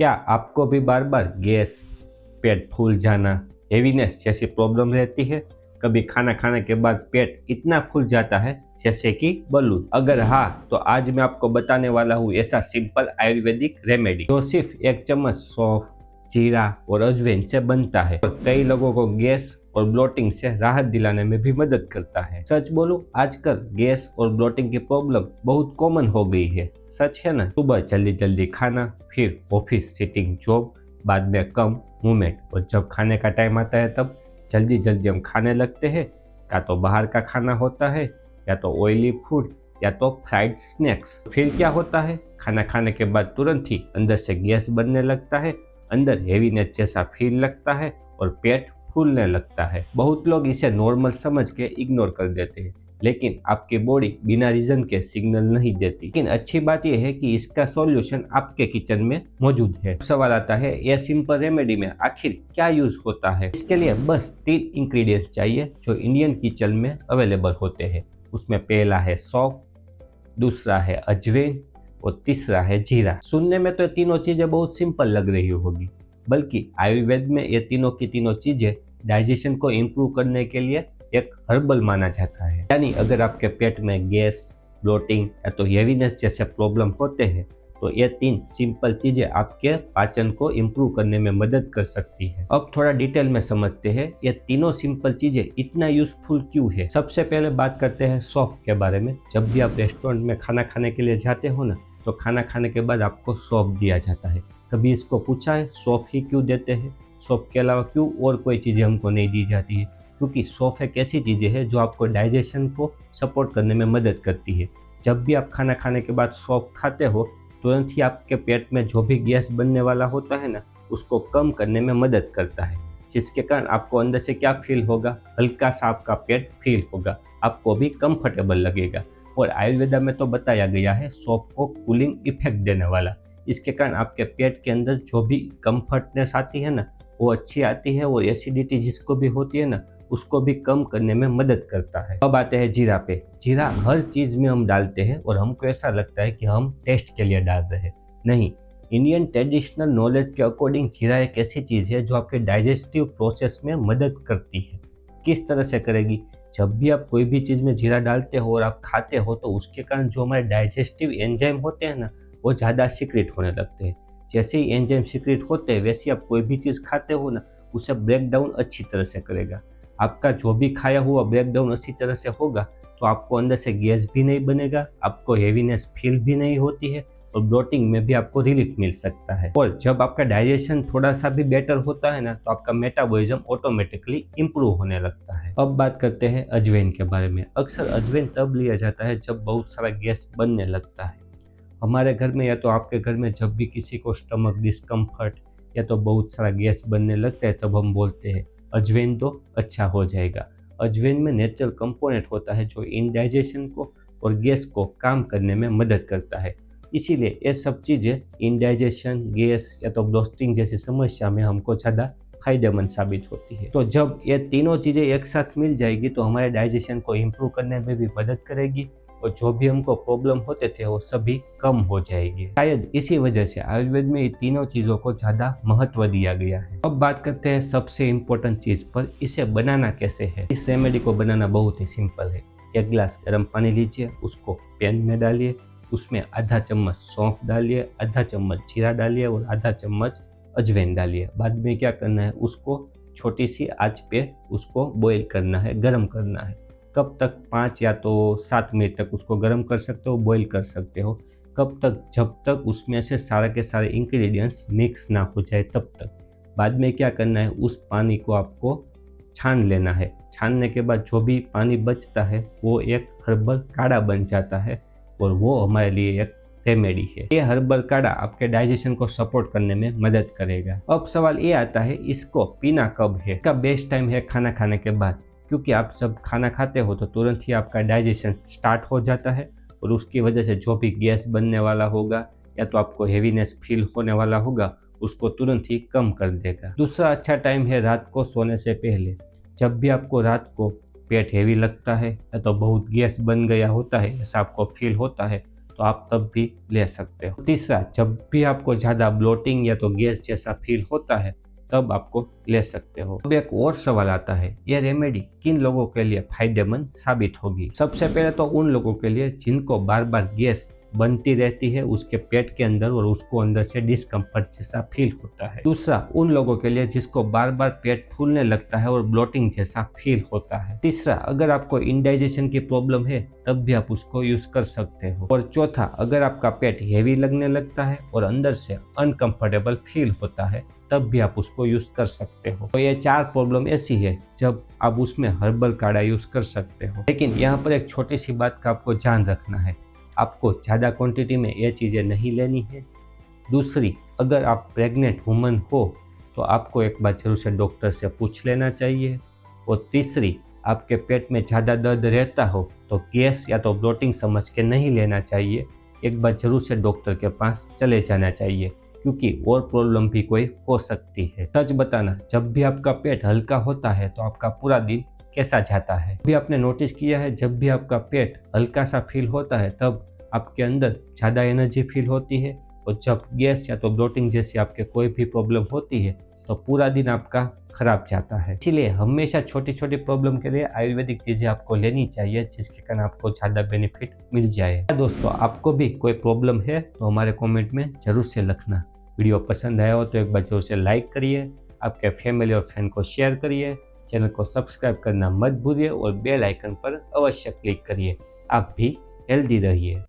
क्या आपको भी बार बार गैस, पेट फूल जाना, हेवीनेस जैसी प्रॉब्लम रहती है? कभी खाना खाने के बाद पेट इतना फूल जाता है जैसे कि बलून? अगर हाँ, तो आज मैं आपको बताने वाला हूँ ऐसा सिंपल आयुर्वेदिक रेमेडी जो सिर्फ एक चम्मच सौंफ, जीरा और अजवाइन से बनता है और कई लोगों को गैस और ब्लोटिंग से राहत दिलाने में भी मदद करता है। सच बोलूं, आजकल गैस और ब्लोटिंग की प्रॉब्लम बहुत कॉमन हो गई है। सच है ना? सुबह जल्दी जल्दी खाना, फिर ऑफिस सिटिंग जॉब, बाद में कम मूवमेंट, और जब खाने का टाइम आता है तब जल्दी जल्दी हम खाने लगते हैं। या तो बाहर का खाना होता है, या तो ऑयली फूड, या तो फ्राइड स्नैक्स। फिर क्या होता है? खाना खाने के बाद तुरंत ही अंदर से गैस बनने लगता है, अंदर हेवीनेस जैसा फील लगता है और पेट फूलने लगता है। बहुत लोग इसे नॉर्मल समझ के इग्नोर कर देते हैं, लेकिन आपकी बॉडी बिना रीजन के सिग्नल नहीं देती। लेकिन अच्छी बात यह है कि इसका सॉल्यूशन आपके किचन में मौजूद है। सवाल आता है, यह सिंपल रेमेडी में आखिर क्या यूज होता है? इसके लिए बस 3 इंग्रेडिएंट्स चाहिए जो इंडियन किचन में अवेलेबल होते हैं। उसमें पहला है सौंफ, दूसरा है अजवाइन और तीसरा है जीरा। सुनने में तो ये तीनों चीजें बहुत सिंपल लग रही होगी, बल्कि आयुर्वेद में ये तीनों की तीनों चीजें डाइजेशन को इम्प्रूव करने के लिए एक हर्बल माना जाता है। यानी अगर आपके पेट में गैस, ब्लोटिंग या तो हेवीनेस जैसे प्रॉब्लम होते हैं तो ये 3 सिंपल चीजें आपके पाचन को इम्प्रूव करने में मदद कर सकती है। अब थोड़ा डिटेल में समझते हैं ये तीनों सिंपल चीजें इतना यूजफुल क्यों है। सबसे पहले बात करते हैं सौंफ के बारे में। जब भी आप रेस्टोरेंट में खाना खाने के लिए जाते हो ना, तो खाना खाने के बाद आपको सौंफ दिया जाता है। कभी इसको पूछा है सौंफ ही क्यों देते हैं? सौंफ के अलावा क्यों और कोई चीज़ें हमको नहीं दी जाती है? क्योंकि सौंफ एक ऐसी चीज़ें है जो आपको डाइजेशन को सपोर्ट करने में मदद करती है। जब भी आप खाना खाने के बाद सौंफ खाते हो, तुरंत ही आपके पेट में जो भी गैस बनने वाला होता है ना, उसको कम करने में मदद करता है, जिसके कारण आपको अंदर से क्या फील होगा? हल्का सा आपका पेट फील होगा, आपको भी कंफर्टेबल लगेगा। और आयुर्वेदा में तो बताया गया है सौंफ को कूलिंग इफेक्ट देने वाला। इसके कारण आपके पेट के अंदर जो भी कंफर्टनेस आती है ना, वो अच्छी आती है, और एसिडिटी जिसको भी होती है ना, उसको भी कम करने में मदद करता है। अब आते हैं जीरा पे। जीरा हर चीज में हम डालते हैं और हमको ऐसा लगता है कि हम टेस्ट के लिए डाल रहे हैं। नहीं, इंडियन ट्रेडिशनल नॉलेज के अकॉर्डिंग जीरा एक ऐसी चीज है जो आपके डाइजेस्टिव प्रोसेस में मदद करती है। किस तरह से करेगी? जब भी आप कोई भी चीज में जीरा डालते हो और आप खाते हो, तो उसके कारण जो हमारे डाइजेस्टिव एंजाइम होते हैं ना, वो ज़्यादा सीक्रेट होने लगते हैं। जैसे ही एंजाइम सीक्रेट होते हैं, वैसे आप कोई भी चीज़ खाते हो ना, उसे ब्रेक डाउन अच्छी तरह से करेगा। आपका जो भी खाया हुआ ब्रेक डाउन अच्छी तरह से होगा, तो आपको अंदर से गैस भी नहीं बनेगा, आपको हेवीनेस फील भी नहीं होती है, और ब्लोटिंग में भी आपको रिलीफ मिल सकता है। और जब आपका डाइजेशन थोड़ा सा भी बेटर होता है ना, तो आपका मेटाबॉलिज्म ऑटोमेटिकली इंप्रूव होने लगता है। अब बात करते हैं अजवाइन के बारे में। अक्सर अजवाइन तब लिया जाता है जब बहुत सारा गैस बनने लगता है। हमारे घर में या तो आपके घर में जब भी किसी को स्टमक डिस्कम्फर्ट या तो बहुत सारा गैस बनने लगता है, तब हम बोलते हैं अजवाइन तो अच्छा हो जाएगा। अजवाइन में नेचुरल कंपोनेंट होता है जो इंडाइजेशन को और गैस को काम करने में मदद करता है। इसीलिए ये सब चीज़ें इंडाइजेशन, गैस या तो ब्लोटिंग जैसी समस्या में हमको ज़्यादा फायदेमंद साबित होती है। तो जब ये तीनों चीज़ें एक साथ मिल जाएगी तो हमारे डाइजेशन को इम्प्रूव करने में भी मदद करेगी, और जो भी हमको प्रॉब्लम होते थे वो सभी कम हो जाएगी। शायद इसी वजह से आयुर्वेद में ये तीनों चीज़ों को ज़्यादा महत्व दिया गया है। अब बात करते हैं सबसे इम्पोर्टेंट चीज़ पर, इसे बनाना कैसे है। इस रेमेडी को बनाना बहुत ही सिंपल है। एक गिलास गर्म पानी लीजिए, उसको पैन में डालिए, उसमें आधा चम्मच सौंफ डालिए, आधा चम्मच जीरा डालिए और आधा चम्मच अजवाइन डालिए। बाद में क्या करना है, उसको छोटी सी आंच पे उसको बॉईल करना है, गर्म करना है। कब तक? 5 या तो 7 मिनट तक उसको गर्म कर सकते हो, बॉईल कर सकते हो। कब तक? जब तक उसमें से सारे के सारे इंग्रेडिएंट्स मिक्स ना हो जाए तब तक। बाद में क्या करना है, उस पानी को आपको छान लेना है। छानने के बाद जो भी पानी बचता है वो एक हर्बल काढ़ा बन जाता है, और वो हमारे लिए एक रेमेडी है। ये हर्बल काढ़ा आपके डाइजेशन को सपोर्ट करने में मदद करेगा। अब सवाल ये आता है, इसको पीना कब है? इसका बेस्ट टाइम है खाना खाने के बाद, क्योंकि आप सब खाना खाते हो तो तुरंत ही आपका डाइजेशन स्टार्ट हो जाता है, और उसकी वजह से जो भी गैस बनने वाला होगा या तो आपको हेवीनेस फील होने वाला होगा, उसको तुरंत ही कम कर देगा। दूसरा अच्छा टाइम है रात को सोने से पहले। जब भी आपको रात को पेट हेवी लगता है या तो बहुत गैस बन गया होता है, ऐसा आपको फील होता है, तो तो आप तब भी ले सकते हो। तीसरा, जब भी आपको ज़्यादा ब्लोटिंग या तो गैस जैसा फील होता है तब आपको ले सकते हो। अब एक और सवाल आता है, यह रेमेडी किन लोगों के लिए फायदेमंद साबित होगी? सबसे पहले तो उन लोगों के लिए जिनको बार बार गैस बनती रहती है उसके पेट के अंदर और उसको अंदर से डिस्कम्फर्ट जैसा फील होता है। दूसरा, उन लोगों के लिए जिसको बार बार पेट फूलने लगता है और ब्लोटिंग जैसा फील होता है। तीसरा, अगर आपको इंडाइजेशन की प्रॉब्लम है तब भी आप उसको यूज कर सकते हो। और चौथा, अगर आपका पेट हेवी लगने लगता है और अंदर से अनकंफर्टेबल फील होता है तब भी आप उसको यूज कर सकते हो। तो ये 4 प्रॉब्लम ऐसी है जब आप उसमें हर्बल काढ़ा यूज कर सकते हो। लेकिन यहाँ पर एक छोटी सी बात का आपको ध्यान रखना है, आपको ज़्यादा क्वांटिटी में ये चीज़ें नहीं लेनी है। दूसरी, अगर आप प्रेग्नेंट वुमन हो तो आपको एक बार जरूर से डॉक्टर से पूछ लेना चाहिए। और तीसरी, आपके पेट में ज़्यादा दर्द रहता हो तो गैस या तो ब्लोटिंग समझ के नहीं लेना चाहिए, एक बार जरूर से डॉक्टर के पास चले जाना चाहिए, क्योंकि और प्रॉब्लम भी कोई हो सकती है। सच बताना, जब भी आपका पेट हल्का होता है तो आपका पूरा दिन कैसा जाता है? भी आपने नोटिस किया है, जब भी आपका पेट हल्का सा फील होता है तब आपके अंदर ज़्यादा एनर्जी फील होती है, और जब गैस या तो ब्लोटिंग जैसी आपके कोई भी प्रॉब्लम होती है तो पूरा दिन आपका खराब जाता है। इसीलिए हमेशा छोटी छोटी प्रॉब्लम के लिए आयुर्वेदिक चीज़ें आपको लेनी चाहिए, जिसके कारण आपको ज़्यादा बेनिफिट मिल जाए। दोस्तों, आपको भी कोई प्रॉब्लम है तो हमारे कमेंट में ज़रूर से लिखना। वीडियो पसंद आया हो तो एक बार जरूर से लाइक करिए, आपके फैमिली और फ्रेंड को शेयर करिए, चैनल को सब्सक्राइब करना मत भूलिए और बेल आइकन पर अवश्य क्लिक करिए। आप भी हेल्दी रहिए।